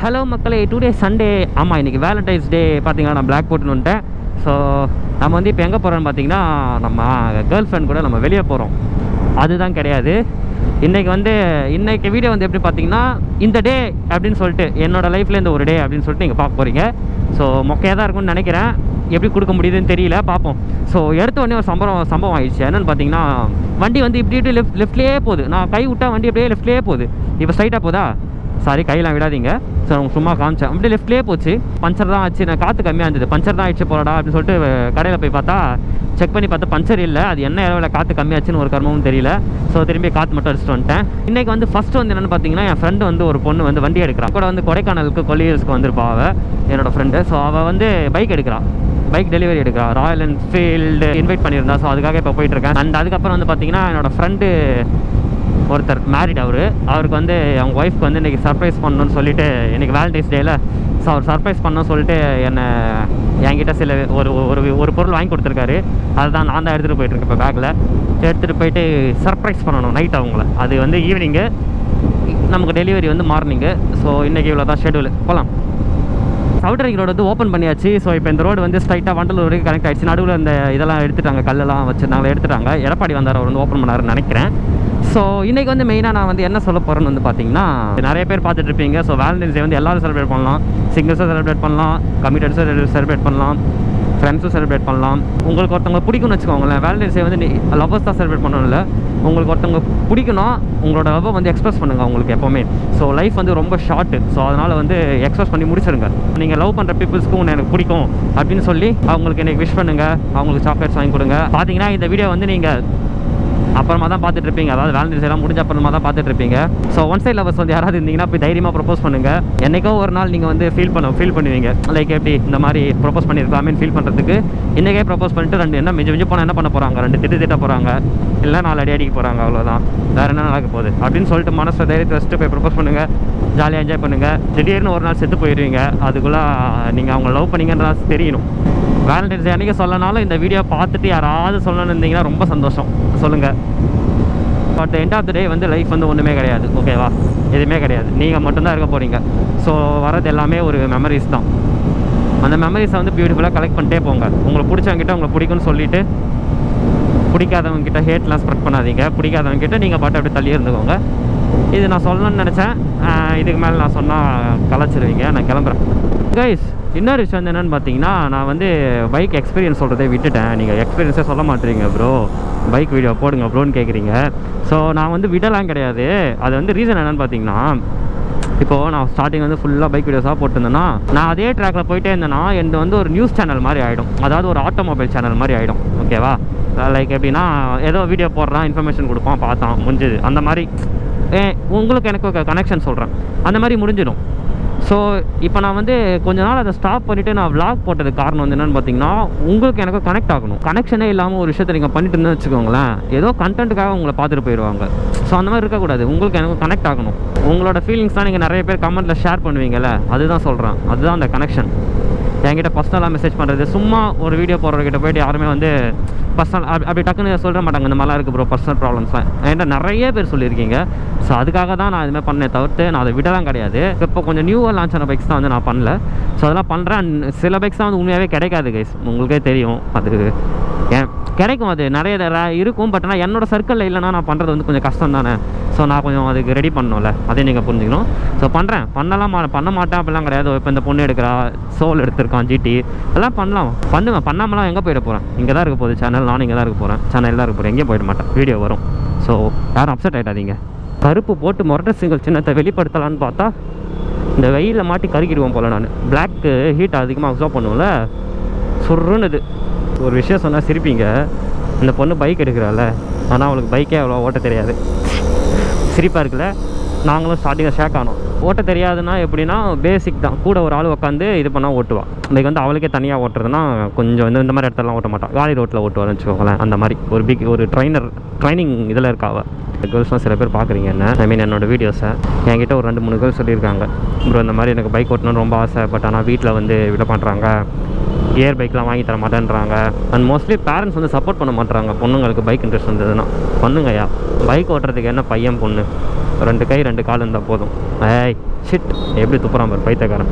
Hello மக்களே, today Sunday. ஆமாம், இன்றைக்கி வேலண்டைன்ஸ் டே. பார்த்தீங்கன்னா நான் பிளாக் போட்டுன்னு வந்துட்டேன். ஸோ நம்ம வந்து இப்போ எங்கே போகிறோன்னு பார்த்தீங்கன்னா, நம்ம கேர்ள் ஃப்ரெண்ட் கூட நம்ம வெளியே போகிறோம். அதுதான் கிடையாது. இன்றைக்கி வீடியோ வந்து எப்படி பார்த்தீங்கன்னா, இந்த டே அப்படின்னு சொல்லிட்டு என்னோடய லைஃப்பில் இந்த ஒரு டே அப்படின்னு சொல்லிட்டு நீங்கள் பார்க்க போகிறீங்க. ஸோ மொக்கையாக தான் இருக்கும்னு நினைக்கிறேன். எப்படி கொடுக்க முடியுதுன்னு தெரியல, பார்ப்போம். ஸோ எடுத்த உடனே ஒரு சம்பவம் ஆயிடுச்சு. என்னென்னு பார்த்தீங்கன்னா, வண்டி வந்து இப்படி லெஃப்ட்லேயே போகுது. நான் கை விட்டால் வண்டி அப்படியே லெஃப்ட்லேயே போகுது. இப்போ ஸ்ட்ரைட்டாக போதா? சாரி, கையெல்லாம் விடாதீங்க. ஸோ அவங்க சும்மா காமிச்சேன். அப்படியே லெஃப்ட்லேயே போச்சு. பஞ்சர் தான் ஆச்சு. நான் காற்று கம்மியாக இருந்தது. பஞ்சர் தான் ஆயிடுச்சு போலடா அப்படின்னு சொல்லிட்டு கடையில் போய் பார்த்தா, செக் பண்ணி பார்த்தா பஞ்சர் இல்லை. அது என்ன அளவில் காற்று கம்மியாச்சுன்னு ஒரு கர்மமும் தெரியல. ஸோ திரும்பி காற்று மட்டும் அடிச்சுட்டு வந்துட்டேன். இன்றைக்கி வந்து ஃபஸ்ட்டு வந்து என்னென்னு பார்த்தீங்கன்னா, என் ஃப்ரெண்டு வந்து ஒரு பொண்ணு வந்து வண்டி எடுக்கிறான். கூட வந்து கொடைக்கானலுக்கு கொல்லியர்ஸ்க்கு வந்திருப்பா அவள், என்னோடய ஃப்ரெண்டு. ஸோ அவள் வந்து பைக் எடுக்கிறான், பைக் டெலிவரி எடுக்கிறா. ராயல் என்ஃபீல்டு இன்வைட் பண்ணியிருந்தா. ஸோ அதுக்காக இப்போ போயிட்டுருக்கேன். அண்ட் அதுக்கப்புறம் வந்து பார்த்தீங்கன்னா, என்னோடய ஃப்ரெண்டு ஒருத்தர் மேரிட். அவருக்கு வந்து அவங்க ஒய்ஃப்க்கு வந்து இன்றைக்கி சர்ப்ரைஸ் பண்ணணும்னு சொல்லிட்டு, இன்றைக்கி வேலண்டைன்ஸ் டேயில். ஸோ அவர் சர்ப்ரைஸ் பண்ணணும்னு சொல்லிட்டு என்கிட்ட சில ஒரு பொருள் வாங்கி கொடுத்துருக்காரு. அதுதான் நான் தான் எடுத்துகிட்டு போயிட்டுருக்கேன். இப்போ பேக்கில் எடுத்துகிட்டு போயிட்டு சர்ப்ரைஸ் பண்ணணும் நைட் அவங்கள. அது வந்து ஈவினிங்கு, நமக்கு டெலிவரி வந்து மார்னிங்கு. ஸோ இன்றைக்கி இவ்வளோ தான் ஷெடியூல். போகலாம். சவுட்டரிங் ரோடு வந்து ஓப்பன் பண்ணியாச்சு. ஸோ இப்போ இந்த ரோடு வந்து ஸ்ட்ரைட்டாக வண்டலூர் வரைக்கும் கனெக்ட் ஆகிடுச்சு. நடுவில் இந்த இதெல்லாம் எடுத்துட்டாங்க, கல்லெல்லாம் வச்சுருந்தாங்க, எடுத்துட்டாங்க. எடப்பாடி வந்தார், அவர் வந்து ஓப்பன் பண்ணாருன்னு நினைக்கிறேன். ஸோ இன்றைக்கி வந்து மெயினாக நான் வந்து என்ன சொல்ல போகிறேன்னு வந்து பார்த்தீங்கன்னா, நிறைய பேர் பார்த்துட்டு இருப்பீங்க. ஸோ வேலண்டைன்ஸ் டே வந்து எல்லோரும் செலிப்ரேட் பண்ணலாம். சிங்கிள்ஸும் செலிப்ரேட் பண்ணலாம், கமிட்டட்ஸும் செலிப்ரேட் பண்ணலாம், ஃப்ரெண்ட்ஸும் செலிப்ரேட் பண்ணலாம். உங்களுக்கு ஒருத்தவங்க பிடிக்கும்னு வச்சுக்கோங்களேன். வேலண்டைன்ஸ் டே வந்து லவ்வர்ஸ் தான் செலிப்ரேட் பண்ணணும் இல்லை, உங்களுக்கு ஒருத்தவங்க பிடிக்கணும், உங்களோட லவ்வை வந்து எக்ஸ்பிரஸ் பண்ணுங்கள் அவங்களுக்கு எப்போவுமே. ஸோ லைஃப் வந்து ரொம்ப ஷார்ட்டு. ஸோ அதனால் வந்து எக்ஸ்பிரஸ் பண்ணி முடிச்சிருங்க. நீங்கள் லவ் பண்ணுற பீப்புள்ஸ்க்கு ஒன்று எனக்கு பிடிக்கும் அப்படின்னு சொல்லி அவங்களுக்கு எனக்கு விஷ் பண்ணுங்கள், அவங்களுக்கு சாக்லேட்ஸ் வாங்கி கொடுங்க. பார்த்தீங்கன்னா இந்த வீடியோ வந்து நீங்கள் அப்புறமா தான் பார்த்துட்டு இருப்பீங்க. அதாவது வேலண்டைன்ஸ் எல்லாம் முடிஞ்ச அப்புறமா தான் பார்த்துட்டு இருப்பீங்க. ஸோ ஒன் சைட் லவர்ஸ் வந்து யாராவது இருந்தீங்கன்னா போய் தைரியமாக ப்ரப்போஸ் பண்ணுங்கள். என்றைக்கோ ஒரு நாள் நீங்கள் வந்து ஃபீல் பண்ணுவீங்க. லைக் எப்படி இந்த மாதிரி ப்ரப்போஸ் பண்ணியிருக்கலாமே ஃபீல் பண்ணுறதுக்கு இன்றைக்கே ப்ரப்போஸ் பண்ணிட்டு ரெண்டு மிஞ்சி போனால் என்ன பண்ண போகிறாங்க, 2 திட்ட போகிறாங்க, இல்லை 4 அடி அடிக்க போகிறாங்க, அவ்வளோதான். வேறு என்ன நடக்க போகுது அப்படின்னு சொல்லிட்டு மனசை தைரியத்தை வச்சுட்டு போய் ப்ரப்போஸ் பண்ணுங்கள். ஜாலியாக என்ஜாய் பண்ணுங்கள். திடீர்னு ஒரு நாள் செத்து போயிடுவீங்க. அதுக்குள்ளே நீங்கள் அவங்க லவ் பண்ணிங்கன்றா தெரியணும். வேலண்டைன்ஸ் டே அன்றைக்கி சொல்லனாலும் இந்த வீடியோ பார்த்துட்டு யாராவது சொல்லணும்னு இருந்தீங்கன்னா ரொம்ப சந்தோஷம், சொல்லுங்கள். பட் எண்ட் ஆஃப் த டே வந்து லைஃப் வந்து ஒன்றுமே கிடையாது, ஓகேவா? எதுவுமே கிடையாது. நீங்கள் மட்டும்தான் இருக்க போகிறீங்க. ஸோ வரது எல்லாமே ஒரு மெமரிஸ் தான். அந்த மெமரிஸை வந்து பியூட்டிஃபுல்லாக கலெக்ட் பண்ணிட்டே போங்க. உங்களுக்கு பிடிச்சவங்கிட்ட உங்களுக்கு பிடிக்கும்னு சொல்லிவிட்டு பிடிக்காதவங்ககிட்ட ஹேட்லாம் ஸ்ப்ரெட் பண்ணாதீங்க. பிடிக்காதவங்ககிட்ட நீங்கள் பாட்டு அப்படி தள்ளி இருந்துக்கோங்க. இது நான் சொல்லணும்னு நினச்சேன். இதுக்கு மேலே நான் சொன்னால் கலாச்சிருவீங்க. நான் கிளம்புறேன். கைஸ், இன்னொரு விஷயம் வந்து என்னென்னு பார்த்தீங்கன்னா, நான் வந்து பைக் எக்ஸ்பீரியன்ஸ் சொல்கிறதே விட்டுட்டேன். நீங்கள் எக்ஸ்பீரியன்ஸே சொல்ல மாட்டேறீங்க ப்ரோ, பைக் வீடியோ போடுங்க ப்ரோன்னு கேட்குறீங்க. ஸோ நான் வந்து விடலாம் கிடையாது. அது வந்து ரீசன் என்னென்னு பார்த்தீங்கன்னா, இப்போது நான் ஸ்டார்டிங் வந்து ஃபுல்லாக பைக் வீடியோஸாக போட்டிருந்தேன்னா, நான் அதே ட்ராக்கில் போயிட்டே இருந்தேன்னா எனக்கு வந்து ஒரு நியூஸ் சேனல் மாதிரி ஆகிடும். அதாவது ஒரு ஆட்டோமொபைல் சேனல் மாதிரி ஆகிடும், ஓகேவா? லைக் எப்படின்னா, ஏதோ வீடியோ போடுறான், இன்ஃபர்மேஷன் கொடுப்பான், பார்த்தான், முடிஞ்சுது. அந்த மாதிரி உங்களுக்கு எனக்கு கனெக்ஷன் சொல்கிறேன், அந்த மாதிரி முடிஞ்சிடும். ஸோ இப்போ நான் வந்து கொஞ்ச நாள் அதை ஸ்டாப் பண்ணிவிட்டு நான் விளாக் போட்டதுக்கு காரணம் வந்து என்னென்னு பார்த்தீங்கன்னா, உங்களுக்கு எனக்கு கனெக்ட் ஆகணும். கனெக்ஷனே இல்லாமல் ஒரு விஷயத்தை நீங்கள் பண்ணிட்டு இருந்தேன்னு வச்சுக்கோங்களேன், ஏதோ கண்டென்ட்டுக்காக உங்களை பார்த்துட்டு போயிடுவாங்க. ஸோ அந்த மாதிரி இருக்கக்கூடாது. உங்களுக்கு எனக்கு கனெக்ட் ஆகணும். உங்களோட ஃபீலிங்ஸ் தான் நீங்கள் நிறைய பேர் கமெண்ட்டில் ஷேர் பண்ணுவீங்கள்ல, அதுதான் சொல்கிறேன். அதுதான் அந்த கனெக்ஷன். என்கிட்ட பர்சனலாக மெசேஜ் பண்ணுறது, சும்மா ஒரு வீடியோ போடுறவர்கிட்ட போய்ட்டு யாருமே வந்து பர்சனல் அப்படி டக்குன்னு சொல்ல மாட்டாங்க. இந்த மாதிரிலாம் இருக்குது ப்ரோ, பர்சனல் ப்ராப்ளம்ஸ்லாம் என்கிட்ட நிறைய பேர் சொல்லியிருக்கீங்க. ஸோ அதுக்காக தான் நான் இதுமாதிரி பண்ணேன், தவிர்த்து நான் அதை விடலாம் கிடையாது. இப்போ கொஞ்சம் நியூவாக லான்ச் ஆன பைக்ஸ் தான் வந்து நான் பண்ணல. ஸோ அதெல்லாம் பண்ணுறேன். சில பைக்ஸ் தான் வந்து உண்மையாகவே கிடைக்காது கைஸ், உங்களுக்கே தெரியும். அது ஏன் கிடைக்கும், அது நிறைய இருக்கும். பட் ஆனால் என்னோடய சர்க்கிளில் இல்லைனா நான் பண்ணுறது வந்து கொஞ்சம் கஷ்டம் தானே. ஸோ நான் கொஞ்சம் அதுக்கு ரெடி பண்ணணும்ல, அதையும் நீங்கள் புரிஞ்சுக்கணும். ஸோ பண்ண மாட்டேன் அப்படிலாம் கிடையாது. இப்போ இந்த பொண்ணு எடுக்கிறா, சோல் எடுத்திருக்கான், ஜிடி, எல்லாம் பண்ணுவேன். பண்ணாமலாம் எங்கே போயிட போகிறேன்? இங்கே தான் இருக்க போகுது சேனல், நானும் இங்கே தான் இருக்க போகிறேன், சேனல் தான் இருக்க போகிறேன், எங்கேயும் போயிட மாட்டேன். வீடியோ வரும். ஸோ யாரும் அப்செட் ஆகிடாதீங்க. கருப்பு போட்டு மொரட்ட சிங்கிள் சின்னத்தை வெளிப்படுத்தலான்னு பார்த்தா இந்த வெயிலில் மாட்டி கருக்கிடுவோம் போல். நான் பிளாக்கு ஹீட் அதிகமாக அப்சர்வ் பண்ணுவோம்ல, சுருன்னுது. ஒரு விஷயம் சொன்னால் சிரிப்பீங்க. இந்த பொண்ணு பைக் எடுக்கிறாள், ஆனால் அவளுக்கு பைக்கே அவ்வளோ ஓட்ட தெரியாது. சிரிப்பாக இருக்குல்ல? நாங்களும் ஸ்டார்டிங்கில் ஷேக் ஆனோம். ஓட்ட தெரியாதுன்னா எப்படின்னா பேசிக் தான். கூட ஒரு ஆள் உட்காந்து இது பண்ணால் ஓட்டுவாள். இன்றைக்கி வந்து அவளுக்கே தனியாக ஓட்டுறதுன்னா கொஞ்சம் வந்து இந்த மாதிரி இடத்துலலாம் ஓட்ட மாட்டாள், காலி ரோட்டில் ஓட்டுவாள்னு வச்சுக்கோங்களேன். அந்த மாதிரி ஒரு ட்ரைனிங் இதில் இருக்காவ. கேர்ள்ஸ்லாம் சில பேர் பார்க்குறீங்க என்ன, ஐ மீன் என்னோடய வீடியோஸை. என்கிட்ட ஒரு 2-3 கேர்ள்ஸ் சொல்லியிருக்காங்க, ப்ரோ இந்த மாதிரி எனக்கு பைக் ஓட்டணும்னு ரொம்ப ஆசை, பட் ஆனால் வீட்டில் வந்து விட பண்ணுறாங்க, கியர் பைக்லாம் வாங்கி தர மாட்டேன்றாங்க. அண்ட் மோஸ்ட்லி பேரண்ட்ஸ் வந்து சப்போர்ட் பண்ண மாட்டாங்க பொண்ணுங்களுக்கு பைக் இன்ட்ரெஸ்ட் இருந்ததுன்னா. பண்ணுங்கய்யா, பைக் ஓட்டுறதுக்கு என்ன பையன் பொண்ணு, 2 கை 2 கால் இருந்தால் போதும். ஏய் ஷிட், எப்படி துப்புறான் பாரு பைத்தியக்காரன்.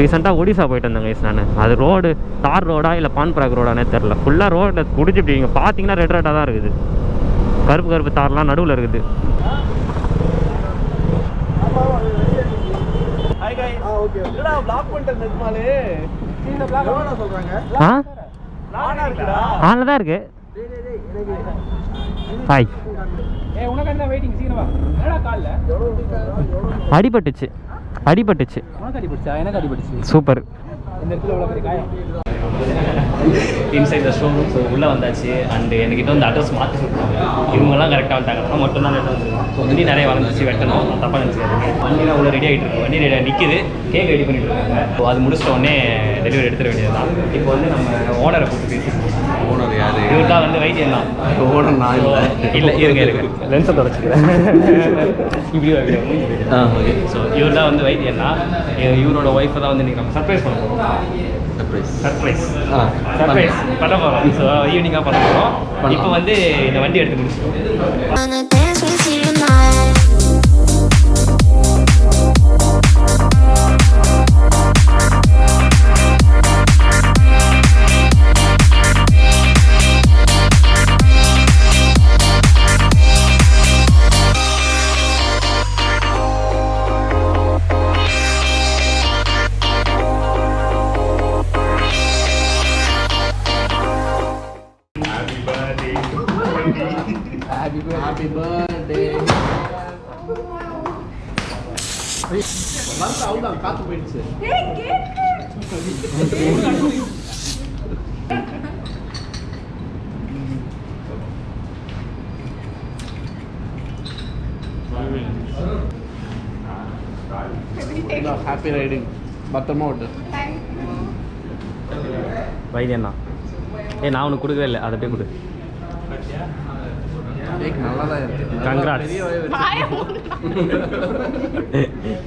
ரீசெண்டாக ஒடிசா போயிட்டு வந்தேங்க கைஸ் நான். அது ரோடு தார் ரோடா இல்லை பான்பிராக் ரோடானே தெரில. ஃபுல்லாக ரோட்டில் குடிச்சிட்டு இங்கே பார்த்தீங்கன்னா ரெட் ரெட்டாக தான் இருக்குது. கருப்பு கருப்பு தார்லாம் நடுவில் இருக்குது. ஆனில் தான் இருக்கு. ஹாய், அடிபட்டுச்சு. Super. Inside the showroom. So உள்ளே வந்தாச்சு. அண்டு என்கிட்ட வந்து அட்ரஸ் மாற்றி சொல்லிட்டாங்க. இவங்கெல்லாம் கரெக்டாக வந்துட்டாங்க. நான் மட்டும் தான் லேட்டாக வந்துருக்கோம். ஸோ வண்டி நிறைய வளர்ந்துச்சு, வெட்டணும். தப்பாக நினச்சிக்காதுங்க. வண்டிலாம் உள்ள ரெடி ஆகிட்டு இருக்கு. வண்டி ரெடி நிற்கிது. கேக் ரெடி பண்ணிட்டு இருக்காங்க. ஸோ அது முடிச்சிட்ட உடனே டெலிவரி எடுத்துட வேண்டியது தான். இப்போ வந்து நம்ம ஓனரை கூப்பிட்டு பேசியிருக்கோம். ஓனர் யார்? இவர் தான் வந்து வைத்தியம் தான். ஓனர் நான் இல்லை இருங்க லென்ஸை தொடச்சிக்கிறேன். இப்படி ஓகே. ஸோ இவர் தான் வந்து வைத்தியம் தான். இவரோட ஒய்ஃபை தான் வந்து இன்றைக்கி நம்ம சர்ப்ரைஸ் பண்ண போகிறோம். சர்ப்ரைஸ் பண்ண போகிறோம். ஸோ ஈவினிங்காக பண்ண போகிறோம். இப்போ வந்து இந்த வண்டி எடுத்து முடிச்சிட்டோம். Happy birthday. வந்து அவுதான் காத்து போயிடுச்சு. Happy riding. பத்திரமா ஓட்டு. வைத்தியம் தான். நான் உனக்கு கொடுக்கவே இல்லை, அதை போய் கொடு. நல்லா தான் இருக்கு.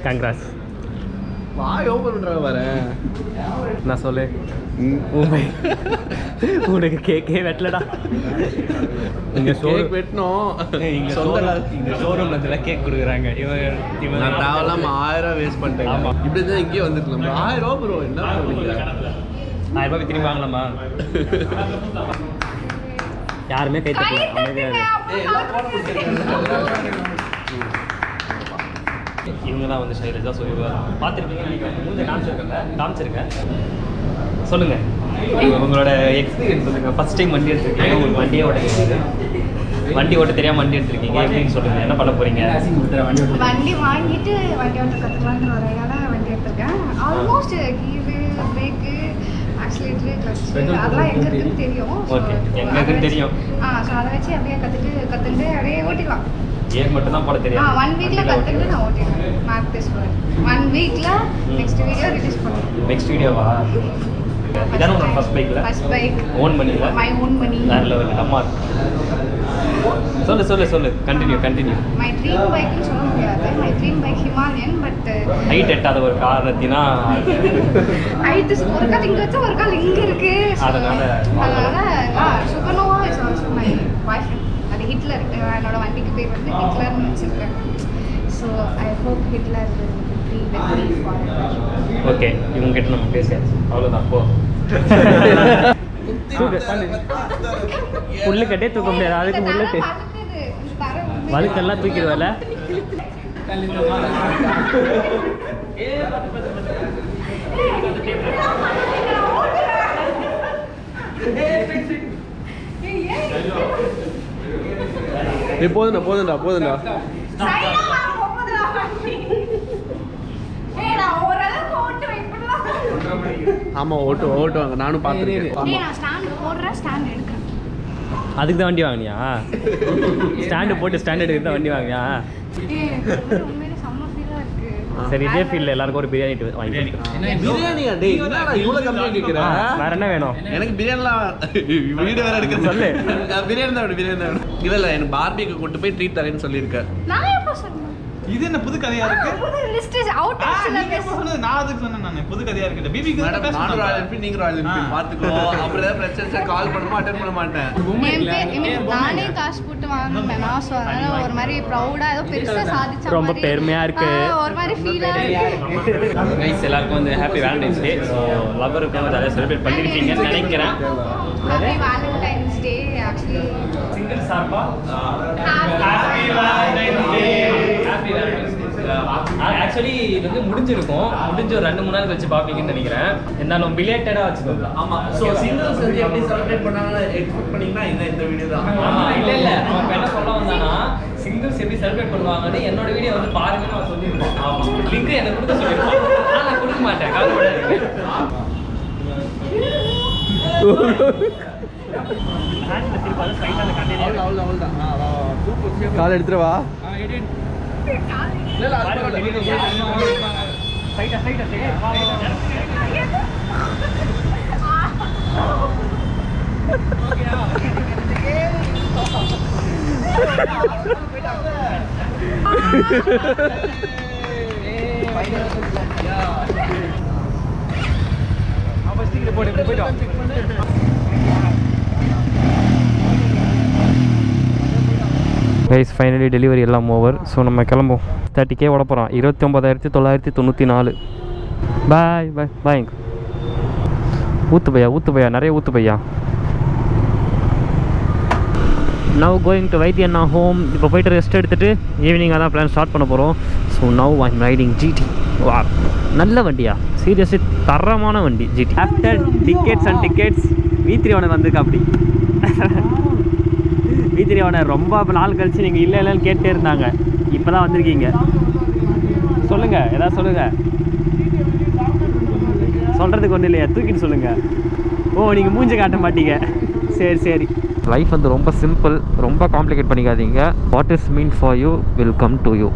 கங்க்ராட்ஸ். வாய் ஓப்பன் பண்ணுறாங்க பாரு. நான் சொல்லு, உனக்கு கேக்கே வெட்டலடா. இங்கே கேக் வெட்டணும். இங்கே ஷோரூமில் இதில் கேக் கொடுக்குறாங்க. இவன் நான் தேவையில்லாம 1000 வேஸ்ட் பண்ணிட்டேன். ஆமாம், இப்படி தான் இங்கேயே வந்துருக்கலாம். 1000 ப்ரோ, என்ன பண்ணுவீங்க? 1000 ரூபாய் திரும்பி வாங்கலாமா? யாருமே கை தட்டல, அமைதியாக. இவங்க தான் வந்து ஷைலஜா. ஸோ இவங்க பார்த்துருப்பீங்க, காமிச்சிருக்கேன். சொல்லுங்கள் உங்களோட எக்ஸ்பீரியன்ஸ் சொல்லுங்கள். ஃபஸ்ட் டைம் வண்டி எடுத்துருக்கீங்க, உங்களுக்கு வண்டி ஓட்ட தெரியாமல் வண்டி எடுத்துருக்கீங்க, எப்படின்னு சொல்லுங்கள். என்ன பண்ண போகிறீங்க? வண்டி வாங்கிட்டு வண்டி ஓட்ட கற்றுக்கலான்ற ஒரு ஐடியால வண்டி எடுத்திருக்கேன். ஆல்மோஸ்ட் கீரு, பிரேக்கு, ஆக்சிலேட்டரு, கிளச்சு அதெல்லாம் எங்கே இருக்குன்னு தெரியும். ஓகே, எங்கே இருக்குன்னு தெரியும். ஸோ அதை வச்சு அப்படியே கற்றுட்டு அப்படியே ஓட்டிடலாம். கேக் மட்டும் தான் போட தெரியும். 1 வீக்கில் கற்றுட்டு நான் ஓட்டிடுவேன். மார்க் டெஸ்ட் போகிறேன் 1 வீக்கில். நெக்ஸ்ட் வீடியோ ரிலீஸ் பண்ணுவேன். நெக்ஸ்ட் வீடியோவா? இதான உங்களோட ஃபர்ஸ்ட் பைக்? ஓன் பண்ணிங்களா? My own money. வேற லெவல். அம்மா சொல்லு கண்டினியூ. மை ட்ரீம் பைக்னு சொல்ல முடியாது. My dream bike Himalayan. But height எட்டாத ஒரு காரணத்தினா ஹைட் ஒரு கால் இங்கே வச்சா ஒரு கால் இங்கே இருக்கு. அதனால Sukhanova is also my boy friend. அது ஹிட்லர். என்னோட வண்டிக்கு பேர் வந்து ஹிட்லர்னு வச்சிருக்கேன். So I hope Hitler be with me forever. Okay, இவங்க கிட்ட நம்ம பேசியாச்சு, அவ்வளோதான். போ. புல்லு கட்டே தூக்க முடியாது, அதுக்கு முள்ளு வழுக்கெல்லாம் தூக்கிடுவல. போதுண்டா. ஆமா, ஓட்டுவாங்க. நானும் பார்த்துருக்கேன். அதுக்கு தான் வண்டி வாங்கினியா? ஸ்டாண்டு போட்டு ஸ்டாண்ட் எடுத்து தான் வண்டி வாங்கினியா? சரி, இதே ஃபீல்ல எல்லாருக்கும் ஒரு பிரியாணி வாங்கி. பிரியாணியா? டேய், என்னடா இவ்வளவு கம்மியா கேக்குற? வேற என்ன வேணும்? எனக்கு பிரியாணிலாம் வீடியோ வேற எடுக்க சொல்லு. பிரியாணி தான் இல்ல எனக்கு பார்பிக்கு கூட்டி போய் ட்ரீட் தரேன்னு சொல்லியிருக்கேன். நான் எப்போ சொன்னேன்? இது என்ன புது கதையா இருக்கு? லிஸ்ட் அவுட் ஆஃப்ல சொன்னது நான் அதுக்கு சொன்னேன் நான் புது கதையா இருக்கு. பிபிக்கு மேடம் நான் ராயல் என்ஃபீல்ட் நீங்க ராயல் என்ஃபீல்ட் பாத்துக்கோ. அப்புறம் ஏதாவது பிரச்சனை கால் பண்ணுமா அட்டெண்ட் பண்ண மாட்டேன். நானே காசு போட்டு வாங்கினேன் நான். ஸோ அதனால ஒரு மாதிரி ப்ரௌடா ஏதோ பெருசா சாதிச்ச ரொம்ப பெருமையா இருக்கு. ஒரு மாதிரி ஃபீலா இருக்கு. கைஸ் எல்லாருக்கும் வந்து ஹாப்பி வேலண்டைன்ஸ் டே. ஸோ லவ்வருக்கு ஜாலியாக செலிப்ரேட் பண்ணிருக்கீங்கன்னு நினைக்கிறேன். ஹாப்பி வேலண்டைன்ஸ் டே. ஆக்சுவலி சிங்கிள் சார்பா ஹாப்பி வேலண்டைன்ஸ் டே. ஹாப்பி வேலண்டைன்ஸ் டே. ஆக்சுவலி இது வந்து முடிஞ்சிருக்கும். முடிஞ்ச ஒரு 2-3 நாள் வச்சு பார்ப்பீங்கன்னு நினைக்கிறேன். இருந்தாலும் பிலேட்டடாக வச்சுக்கோங்க. ஆமா ஸோ சிங்கிள்ஸ் வந்து எப்படி செலிப்ரேட் பண்ணாங்கன்னு எக்ஸ்பெக்ட் பண்ணீங்கன்னா இந்த வீடியோ தான். இல்லை அவன் என்ன சொல்ல வந்தானா சிங்கிள்ஸ் எப்படி செலிப்ரேட் பண்ணுவாங்கன்னு என்னோட வீடியோ வந்து பாருங்கன்னு அவன் சொல்லியிருப்பான். ஆமாம் லிங்க் எனக்கு கொடுக்க சொல்லியிருப்பான். நான் கொடுக்க மாட்டேன். கவலைப்படாதீங்க. கால் எடுத்துருவா. கைஸ் ஃபைனலி டெலிவரி எல்லாம் ஓவர். ஸோ நம்ம கிளம்போம். 30K ஓட போகிறோம். 29,994. பாய் பாய் பாய். ஊத்து பையா நிறைய ஊத்து பையா. நவ் கோயிங் டு வைத்தியண்ணா ஹோம். இப்போ போய்ட்டு ரெஸ்ட் எடுத்துகிட்டு ஈவினிங்காக தான் பிளான் ஸ்டார்ட் பண்ண போகிறோம். So now I'm riding GT. வா நல்ல வண்டியா, சீரியஸ்லி தரமான வண்டி GT. After tickets and tickets V3 வந்திருக்கா. அப்படி V3 ரொம்ப நாள் கழிச்சு நீங்கள் இல்லைன்னு கேட்டே இருந்தாங்க. இப்போ தான் வந்திருக்கீங்க. சொல்லுங்கள் ஏதாவது சொல்லுங்கள். சொல்கிறதுக்கு ஒன்றும் இல்லையா, தூக்கிட்டு சொல்லுங்கள். ஓ நீங்கள் மூஞ்சி காட்ட மாட்டீங்க. சரி லைஃப் வந்து ரொம்ப சிம்பிள், ரொம்ப காம்ப்ளிகேட் பண்ணிக்காதீங்க. What is mean for you will come to you.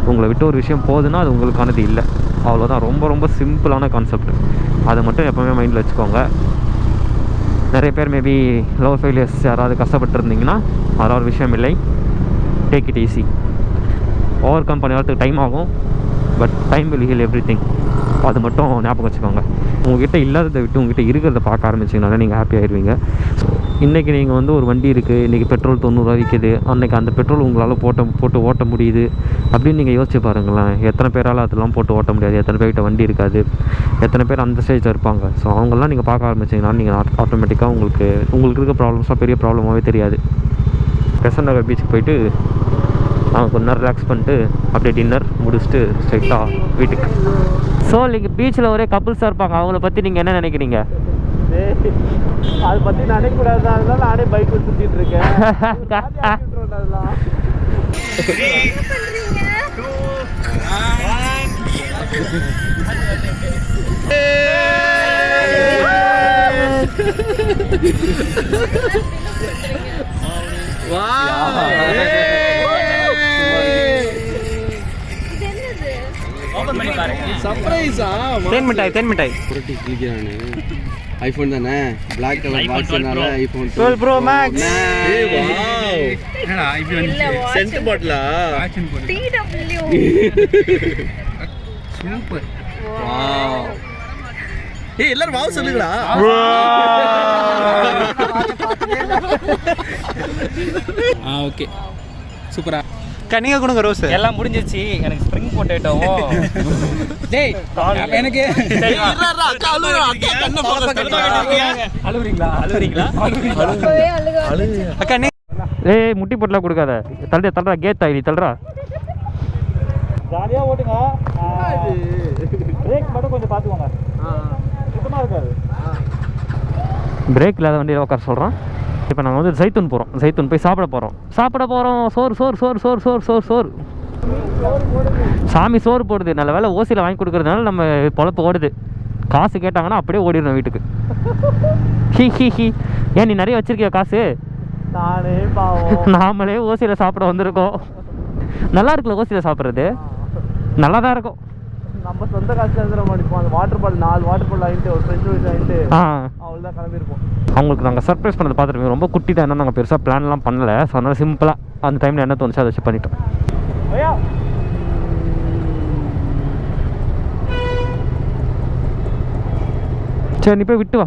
உங்களை விட்டு ஒரு விஷயம் போகுதுன்னா அது உங்களுக்கானது இல்லை, அவ்வளோதான். ரொம்ப சிம்பிளான கான்செப்ட். அதை மட்டும் எப்போவுமே மைண்டில் வச்சுக்கோங்க. நிறைய பேர் மேபி லவ் ஃபெயிலியர்ஸ் யாராவது கஷ்டப்பட்டு இருந்தீங்கன்னா அதெல்லாம் ஒரு விஷயம் இல்லை. Take it easy. Over come பண்ணி வரதுக்கு டைம் ஆகும், but time will heal everything. அது மட்டும் ஞாபகம் வச்சுக்கோங்க. உங்ககிட்ட இல்லாததை விட்டு உங்ககிட்ட இருக்கிறத பார்க்க ஆரம்பிச்சிங்கனால நீங்கள் ஹாப்பி ஆகிடுவீங்க. இன்றைக்கி நீங்கள் வந்து ஒரு வண்டி இருக்குது, இன்றைக்கி பெட்ரோல் 90 ரூபா விற்கிது, அன்றைக்கி அந்த பெட்ரோல் உங்களால் போட்டு ஓட்ட முடியுது அப்படின்னு நீங்கள் யோசிச்சு பாருங்களேன். எத்தனை பேரால் அதெல்லாம் போட்டு ஓட்ட முடியாது, எத்தனை பேர்கிட்ட வண்டி இருக்காது, எத்தனை பேர் அந்த ஸ்டேஜில் இருப்பாங்க. ஸோ அவங்கெல்லாம் நீங்கள் பார்க்க ஆரம்பிச்சிங்கன்னா நீங்கள் ஆட்டோமேட்டிக்காக உங்களுக்கு இருக்க ப்ராப்ளம்ஸ்லாம் பெரிய ப்ராப்ளமாகவே தெரியாது. பெசன்ட் நகர் பீச்சுக்கு போயிட்டு அவங்க கொஞ்ச நேரம் ரிலாக்ஸ் பண்ணிட்டு அப்படியே டின்னர் முடிச்சுட்டு ஸ்ட்ரைட்டாக வீட்டுக்கு. ஸோ நீங்கள் பீச்சில் ஒரே கப்புள்ஸாக இருப்பாங்க, அவங்கள பற்றி நீங்கள் என்ன நினைக்கிறீங்க? அதை பற்றி நினைக்கக்கூடாது, அதனால நானே பைக் சுற்றிட்டு இருக்கேன். சர்ப்ரைஸா? தேன் மிட்டாய் ஐபோன் தானே, பிளாக் கலர் பாக்ஸ்னால ஐபோன் 12 Pro Max. என்னடா இப்படி வந்து சென்ட் பாட்டிலா? TW super. வாவ். ஏய் எல்லாரும் வாவ் சொல்லுங்கடா. ஓகே சூப்பரா. நீங்க கொடுங்க ரோஸ். எல்லாம் முடிஞ்சிருச்சு. எனக்கு ஸ்ப்ரிங் பொட்டேட்டோவும் டேய் எனக்கு அழுவுறீங்களா? அக்கா நீ ஏய் முட்டி போட்டலாம் கொடுக்காத. தள்ளுறா கேட் தாயிலி தள்ளுறா. ஜாலியா ஓட்டுங்க. பிரேக் மட்டும் கொஞ்சம் பாத்துக்கோங்க. சுத்தமா இருக்காது. பிரேக் இல்லாத வண்டியில் உட்கார சொல்கிறான். இப்போ நாங்கள் வந்து ஜைத்தூன் போகிறோம். ஜைத்தூன் போய் சாப்பிட போகிறோம். சோறு சாமி சோறு போடுது. நல்ல வேலை ஓசியில் வாங்கி கொடுக்குறதுனால நம்ம பொழப்பு ஓடுது. காசு கேட்டாங்கன்னா அப்படியே ஓடிடுறோம் வீட்டுக்கு. ஹி ஏன் நீ நிறைய வச்சிருக்கியா காசு? நானே பாவம். நாமளே ஓசியில் சாப்பிட வந்திருக்கோம். நல்லா இருக்குல்ல ஓசியில் சாப்பிட்றது? நல்லா தான் இருக்கும். நம்ம சொந்த காசுல இருந்து நம்ம அடிப்போம். அந்த வாட்டர் பாட்டில் 4 வாட்டர் பாட்டில் வாங்கிட்டு ஒரு ஃப்ரெஞ்ச் ஃப்ரைஸ் வாங்கிட்டு அவ்வளோதான் கிளம்பியிருப்போம். அவங்களுக்கு நாங்கள் சர்ப்ரைஸ் பண்ணது பார்த்துருப்போம். ரொம்ப குட்டி தான், என்ன நாங்கள் பெருசாக பிளான்லாம் பண்ணலை. ஸோ அதனால் சிம்பிளாக அந்த டைமில் என்ன தோணுச்சு அதை வச்சு பண்ணிட்டோம். சரி நீ போய் விட்டு வா